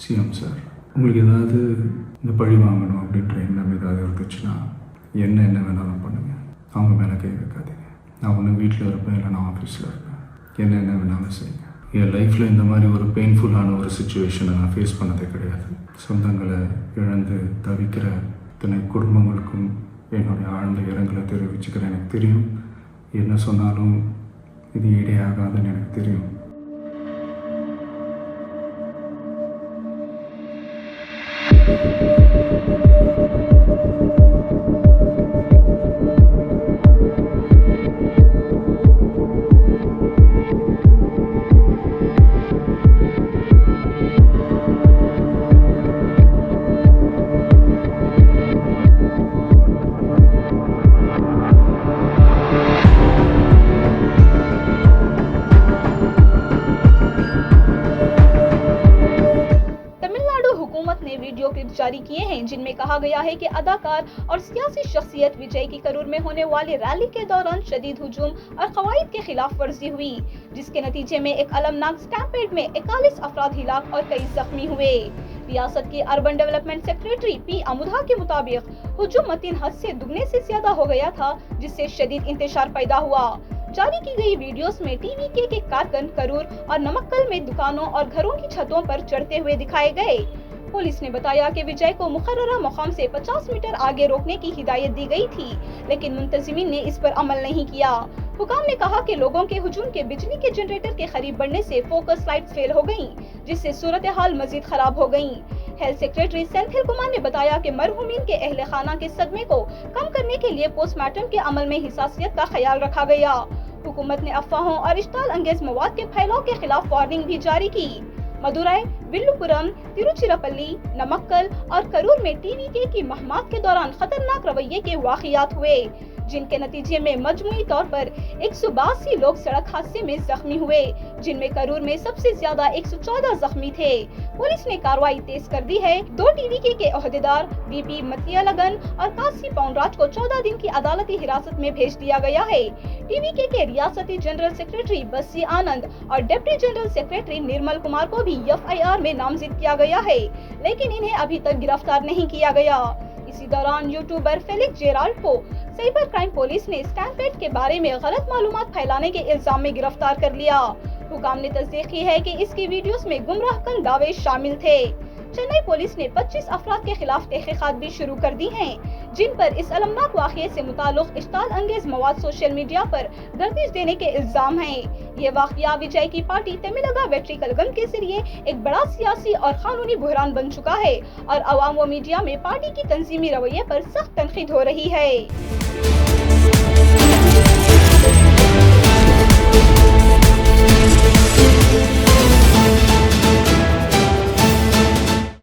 CM sir, உங்களுக்கு ஏதாவது இந்த பழி வாங்கணும் அப்படின்ற எண்ணம் ஏதாவது இருந்துச்சுன்னா என்ன வேணாலும் பண்ணுங்க. அவங்க மேலே கை வைக்காதீங்க. நான் ஒன்று வீட்டில் இருப்பேன், இல்லை நான் ஆஃபீஸில் இருப்பேன். என்ன வேணாலும் செய்யுங்க. என் லைஃப்பில் இந்த மாதிரி ஒரு பெயின்ஃபுல்லான ஒரு சுச்சுவேஷனை நான் ஃபேஸ் பண்ணதே கிடையாது. சொந்தங்களை இழந்து தவிக்கிற இத்தனை குடும்பங்களுக்கும் என்னுடைய ஆழ்ந்த இரங்கலை தெரிவிச்சுக்கிறேன். எனக்கு தெரியும், என்ன சொன்னாலும் இது ஈடேயாகாதுன்னு எனக்கு தெரியும். ने वीडियो क्लिप जारी किए हैं जिनमें कहा गया है कि अदाकार और सियासी शख्सियत विजय की करूर में होने वाली रैली के दौरान शदीद हुजूम और कवायद के खिलाफ वर्जी हुई, जिसके नतीजे में एक अलमनाक स्टैम्पेड में 41 अफराद हिलाक और कई जख्मी हुए। रियासत की urban development secretary P Amudha के मुताबिक हुजूम मतीन हद से दुगने से ज्यादा हो गया था, जिससे शदीद इंतशार पैदा हुआ। जारी की गई वीडियोस में टीवीके के कारकुन करूर और नमक्कल में दुकानों और घरों की छतों पर चढ़ते हुए दिखाए गए। पुलिस ने बताया कि विजय को मुकर्ररा मकाम से 50 मीटर आगे रोकने की हिदायत दी गई थी, लेकिन मुंतजिमीन ने इस पर अमल नहीं किया। हुकाम ने कहा कि लोगों के हुजूम के बिजली के जनरेटर के करीब बढ़ने से फोकस लाइट्स फेल हो गयी, जिससे सूरत हाल मजीद खराब हो गयी। हेल्थ सेक्रेटरी सेंथिल कुमार ने बताया कि मरहूमीन के अहले खाना के सदमे को कम करने के लिए पोस्टमार्टम के अमल में हिसासियत का ख्याल रखा गया। हुकूमत ने अफवाहों और इश्ताल अंगेज मवाद के फैलाव के खिलाफ वार्निंग भी जारी की। मदुराई, विल्लुपुरम, तिरुचिरापल्ली, नमक्कल और करूर में टीवीके की महमात के दौरान खतरनाक रवैये के वाक़ियात हुए, जिनके नतीजे में मजमूई तौर पर 182 लोग सड़क हादसे में जख्मी हुए, जिनमें करूर में सबसे ज्यादा 114 जख्मी थे। पुलिस ने कार्रवाई तेज कर दी है। 2 टीवीके के ओहदेदार बीपी मतिया लगन और कासी पौंडराज को 14 दिन की अदालती हिरासत में भेज दिया गया है। टीवीके के रियासती जनरल सेक्रेटरी बस्सी आनंद और deputy general secretary Nirmal Kumar को भी एफआईआर में नामजद किया गया है, लेकिन इन्हें अभी तक गिरफ्तार नहीं किया गया। इसी दौरान यूट्यूबर फेलिक्स जेराल्ड को साइबर क्राइम पुलिस ने स्टैम्पेड के बारे में गलत मालूमात फैलाने के इल्जाम में गिरफ्तार कर लिया। हुकाम ने तस्दीक की है कि इसकी वीडियोस में गुमराहकन दावे शामिल थे। चेन्नई पुलिस ने 25 अफराद के खिलाफ तहकीकात भी शुरू कर दी हैं, जिन पर इस अलमनाक वाक़ये से मुताल्लिक़ इश्ताल अंगेज मवाद सोशल मीडिया पर गर्दिश देने के इल्जाम हैं। ये वाक़या विजय की पार्टी तमिलगा वेट्री कलगम के जरिए एक बड़ा सियासी और कानूनी बहरान बन चुका है और अवाम व मीडिया में पार्टी की तंजीमी रवैये पर सख्त तनकीद हो रही है।